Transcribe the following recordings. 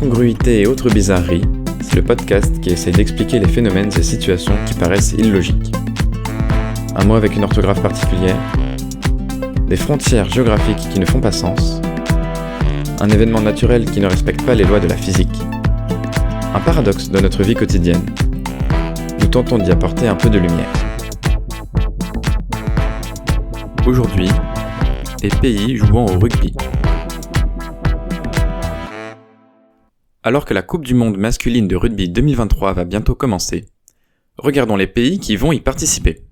Incongruités et autres bizarreries, c'est le podcast qui essaie d'expliquer les phénomènes et situations qui paraissent illogiques. Un mot avec une orthographe particulière, des frontières géographiques qui ne font pas sens, un événement naturel qui ne respecte pas les lois de la physique, un paradoxe de notre vie quotidienne. Nous tentons d'y apporter un peu de lumière. Aujourd'hui, les pays jouant au rugby. Alors que la Coupe du monde masculine de rugby 2023 va bientôt commencer, regardons les pays qui vont y participer.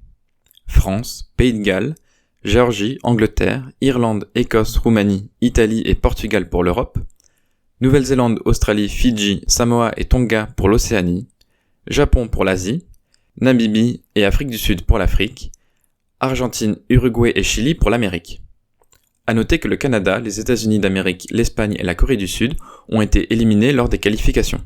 France, Pays de Galles, Géorgie, Angleterre, Irlande, Écosse, Roumanie, Italie et Portugal pour l'Europe, Nouvelle-Zélande, Australie, Fidji, Samoa et Tonga pour l'Océanie, Japon pour l'Asie, Namibie et Afrique du Sud pour l'Afrique, Argentine, Uruguay et Chili pour l'Amérique. À noter que le Canada, les États-Unis d'Amérique, l'Espagne et la Corée du Sud ont été éliminés lors des qualifications.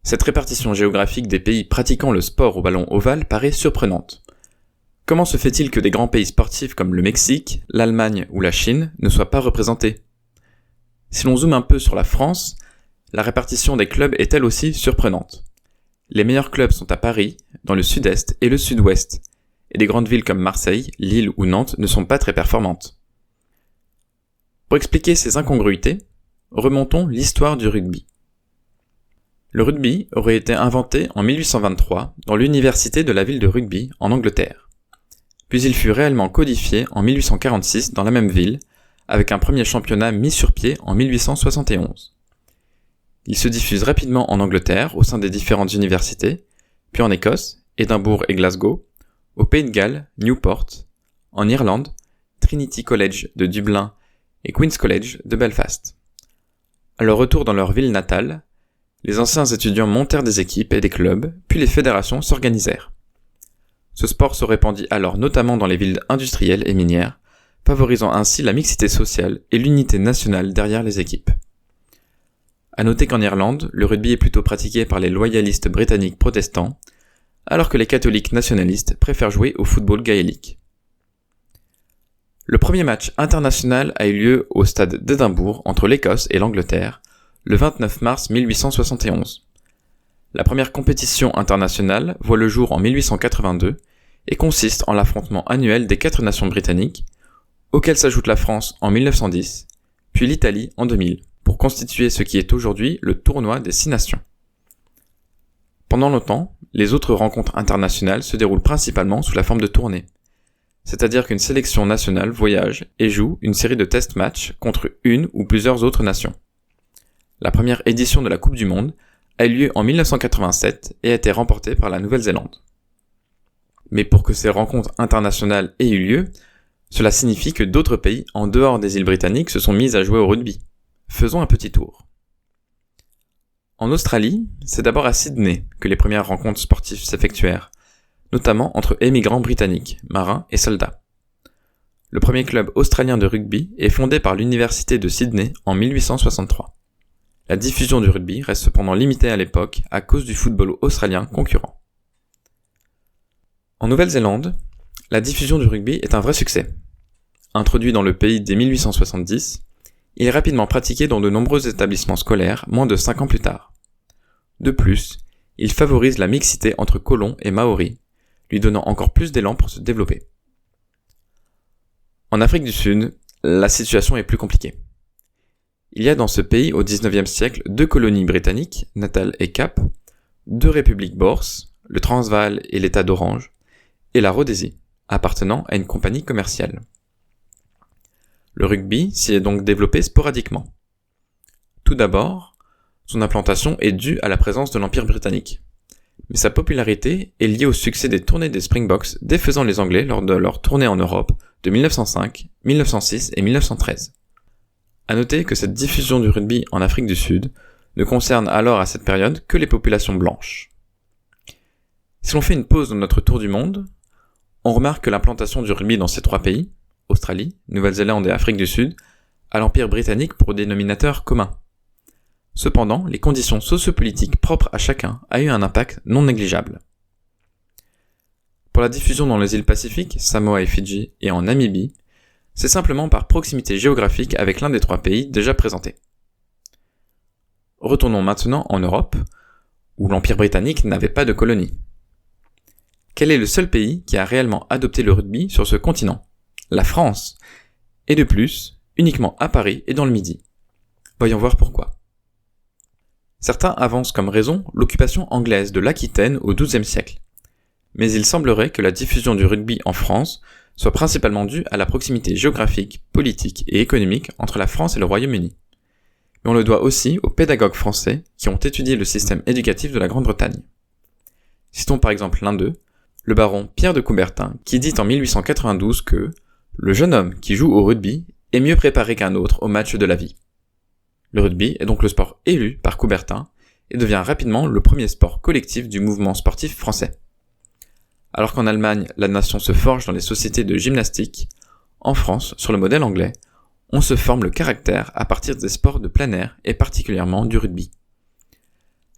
Cette répartition géographique des pays pratiquant le sport au ballon ovale paraît surprenante. Comment se fait-il que des grands pays sportifs comme le Mexique, l'Allemagne ou la Chine ne soient pas représentés ? Si l'on zoome un peu sur la France, la répartition des clubs est elle aussi surprenante. Les meilleurs clubs sont à Paris, dans le sud-est et le sud-ouest, et des grandes villes comme Marseille, Lille ou Nantes ne sont pas très performantes. Pour expliquer ces incongruités, remontons l'histoire du rugby. Le rugby aurait été inventé en 1823 dans l'université de la ville de Rugby en Angleterre. Puis il fut réellement codifié en 1846 dans la même ville, avec un premier championnat mis sur pied en 1871. Il se diffuse rapidement en Angleterre au sein des différentes universités, puis en Écosse, Édimbourg et Glasgow, au Pays de Galles, Newport, en Irlande, Trinity College de Dublin et Queen's College de Belfast. À leur retour dans leur ville natale, les anciens étudiants montèrent des équipes et des clubs, puis les fédérations s'organisèrent. Ce sport se répandit alors notamment dans les villes industrielles et minières, favorisant ainsi la mixité sociale et l'unité nationale derrière les équipes. À noter qu'en Irlande, le rugby est plutôt pratiqué par les loyalistes britanniques protestants, alors que les catholiques nationalistes préfèrent jouer au football gaélique. Le premier match international a eu lieu au stade d'Édimbourg entre l'Écosse et l'Angleterre, le 29 mars 1871. La première compétition internationale voit le jour en 1882 et consiste en l'affrontement annuel des 4 nations britanniques, auxquelles s'ajoute la France en 1910, puis l'Italie en 2000, pour constituer ce qui est aujourd'hui le tournoi des 6 nations. Pendant longtemps, les autres rencontres internationales se déroulent principalement sous la forme de tournées, c'est-à-dire qu'une sélection nationale voyage et joue une série de test matchs contre une ou plusieurs autres nations. La première édition de la Coupe du monde a eu lieu en 1987 et a été remportée par la Nouvelle-Zélande. Mais pour que ces rencontres internationales aient eu lieu, cela signifie que d'autres pays en dehors des îles britanniques se sont mis à jouer au rugby. Faisons un petit tour. En Australie, c'est d'abord à Sydney que les premières rencontres sportives s'effectuèrent, notamment entre émigrants britanniques, marins et soldats. Le premier club australien de rugby est fondé par l'université de Sydney en 1863. La diffusion du rugby reste cependant limitée à l'époque à cause du football australien concurrent. En Nouvelle-Zélande, la diffusion du rugby est un vrai succès. Introduit dans le pays dès 1870, il est rapidement pratiqué dans de nombreux établissements scolaires moins de 5 ans plus tard. De plus, il favorise la mixité entre colons et maoris, lui donnant encore plus d'élan pour se développer. En Afrique du Sud, la situation est plus compliquée. Il y a dans ce pays au XIXe siècle 2 colonies britanniques, Natal et Cap, 2 républiques bourses, le Transvaal et l'État d'Orange, et la Rhodésie, appartenant à une compagnie commerciale. Le rugby s'y est donc développé sporadiquement. Tout d'abord, son implantation est due à la présence de l'Empire britannique. Mais sa popularité est liée au succès des tournées des Springboks défaisant les Anglais lors de leur tournée en Europe de 1905, 1906 et 1913. À noter que cette diffusion du rugby en Afrique du Sud ne concerne alors à cette période que les populations blanches. Si l'on fait une pause dans notre tour du monde, on remarque que l'implantation du rugby dans ces 3 pays, Australie, Nouvelle-Zélande et Afrique du Sud, a l'Empire britannique pour dénominateur commun. Cependant, les conditions sociopolitiques propres à chacun a eu un impact non négligeable. Pour la diffusion dans les îles Pacifiques, Samoa et Fidji, et en Namibie, c'est simplement par proximité géographique avec l'un des 3 pays déjà présentés. Retournons maintenant en Europe, où l'Empire britannique n'avait pas de colonies. Quel est le seul pays qui a réellement adopté le rugby sur ce continent ? La France. Et de plus, uniquement à Paris et dans le Midi. Voyons voir pourquoi. Certains avancent comme raison l'occupation anglaise de l'Aquitaine au XIIe siècle. Mais il semblerait que la diffusion du rugby en France soit principalement due à la proximité géographique, politique et économique entre la France et le Royaume-Uni. Mais on le doit aussi aux pédagogues français qui ont étudié le système éducatif de la Grande-Bretagne. Citons par exemple l'un d'eux, le baron Pierre de Coubertin, qui dit en 1892 que « le jeune homme qui joue au rugby est mieux préparé qu'un autre au match de la vie ». Le rugby est donc le sport élu par Coubertin et devient rapidement le premier sport collectif du mouvement sportif français. Alors qu'en Allemagne, la nation se forge dans les sociétés de gymnastique, en France, sur le modèle anglais, on se forme le caractère à partir des sports de plein air et particulièrement du rugby.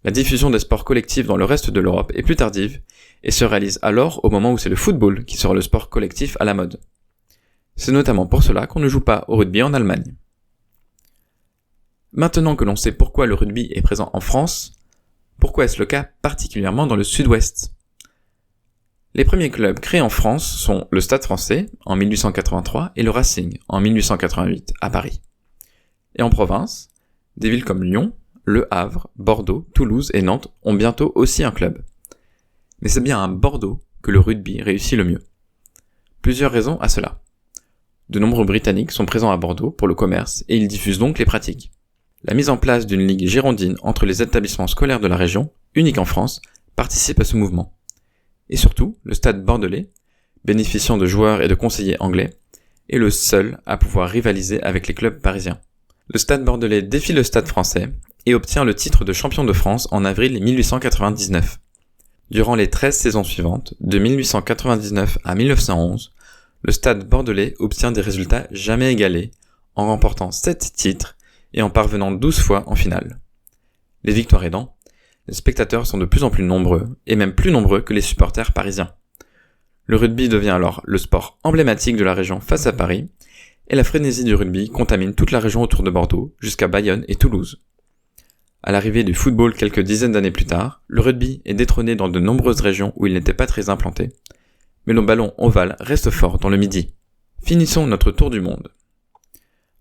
La diffusion des sports collectifs dans le reste de l'Europe est plus tardive et se réalise alors au moment où c'est le football qui sera le sport collectif à la mode. C'est notamment pour cela qu'on ne joue pas au rugby en Allemagne. Maintenant que l'on sait pourquoi le rugby est présent en France, pourquoi est-ce le cas particulièrement dans le sud-ouest ? Les premiers clubs créés en France sont le Stade français en 1883 et le Racing en 1888 à Paris. Et en province, des villes comme Lyon, Le Havre, Bordeaux, Toulouse et Nantes ont bientôt aussi un club. Mais c'est bien à Bordeaux que le rugby réussit le mieux. Plusieurs raisons à cela. De nombreux Britanniques sont présents à Bordeaux pour le commerce et ils diffusent donc les pratiques. La mise en place d'une ligue girondine entre les établissements scolaires de la région, unique en France, participe à ce mouvement. Et surtout, le Stade bordelais, bénéficiant de joueurs et de conseillers anglais, est le seul à pouvoir rivaliser avec les clubs parisiens. Le Stade bordelais défie le Stade français et obtient le titre de champion de France en avril 1899. Durant les 13 saisons suivantes, de 1899 à 1911, le Stade bordelais obtient des résultats jamais égalés, en remportant 7 titres et en parvenant 12 fois en finale. Les victoires aidant, les spectateurs sont de plus en plus nombreux, et même plus nombreux que les supporters parisiens. Le rugby devient alors le sport emblématique de la région face à Paris, et la frénésie du rugby contamine toute la région autour de Bordeaux, jusqu'à Bayonne et Toulouse. À l'arrivée du football quelques dizaines d'années plus tard, le rugby est détrôné dans de nombreuses régions où il n'était pas très implanté, mais le ballon ovale reste fort dans le Midi. Finissons notre tour du monde.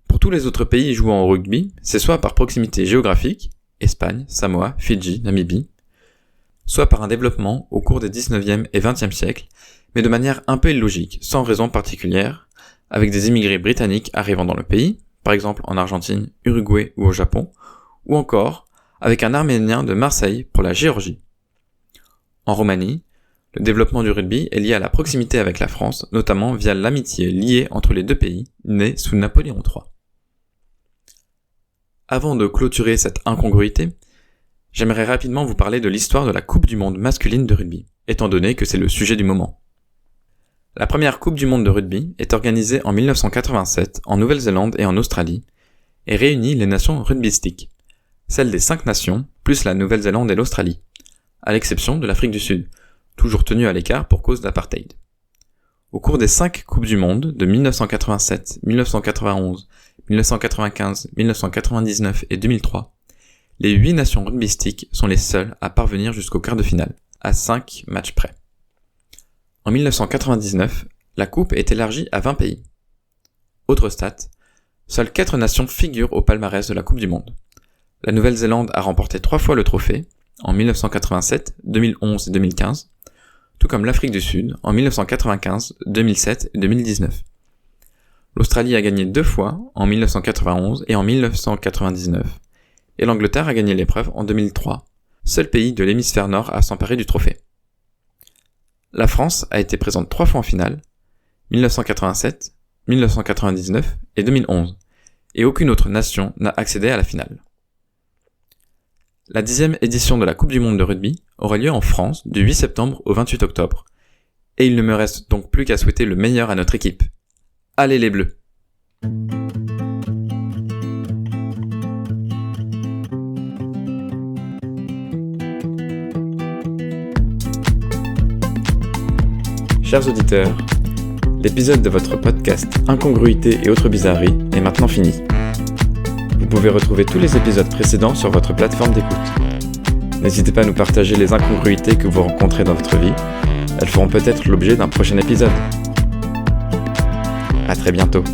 Pour tous les autres pays jouant au rugby, c'est soit par proximité géographique, Espagne, Samoa, Fidji, Namibie, soit par un développement au cours des 19e et 20e siècles, mais de manière un peu illogique, sans raison particulière, avec des immigrés britanniques arrivant dans le pays, par exemple en Argentine, Uruguay ou au Japon, ou encore avec un Arménien de Marseille pour la Géorgie. En Roumanie, le développement du rugby est lié à la proximité avec la France, notamment via l'amitié liée entre les deux pays, née sous Napoléon III. Avant de clôturer cette incongruité, j'aimerais rapidement vous parler de l'histoire de la Coupe du monde masculine de rugby, étant donné que c'est le sujet du moment. La première Coupe du monde de rugby est organisée en 1987 en Nouvelle-Zélande et en Australie, et réunit les nations rugbystiques, celles des 5 nations, plus la Nouvelle-Zélande et l'Australie, à l'exception de l'Afrique du Sud, toujours tenue à l'écart pour cause d'apartheid. Au cours des 5 Coupes du monde de 1987, 1991, 1995, 1999 et 2003, les 8 nations rugbystiques sont les seules à parvenir jusqu'au quart de finale, à 5 matchs près. En 1999, la coupe est élargie à 20 pays. Autre stat, seules 4 nations figurent au palmarès de la Coupe du monde. La Nouvelle-Zélande a remporté 3 fois le trophée, en 1987, 2011 et 2015, tout comme l'Afrique du Sud en 1995, 2007 et 2019. L'Australie a gagné 2 fois, en 1991 et en 1999, et l'Angleterre a gagné l'épreuve en 2003, seul pays de l'hémisphère nord à s'emparer du trophée. La France a été présente 3 fois en finale, 1987, 1999 et 2011, et aucune autre nation n'a accédé à la finale. La 10e édition de la Coupe du monde de rugby aura lieu en France du 8 septembre au 28 octobre, et il ne me reste donc plus qu'à souhaiter le meilleur à notre équipe. Allez les Bleus! Chers auditeurs, l'épisode de votre podcast Incongruité et autres bizarreries est maintenant fini. Vous pouvez retrouver tous les épisodes précédents sur votre plateforme d'écoute. N'hésitez pas à nous partager les incongruités que vous rencontrez dans votre vie. Elles feront peut-être l'objet d'un prochain épisode. À très bientôt.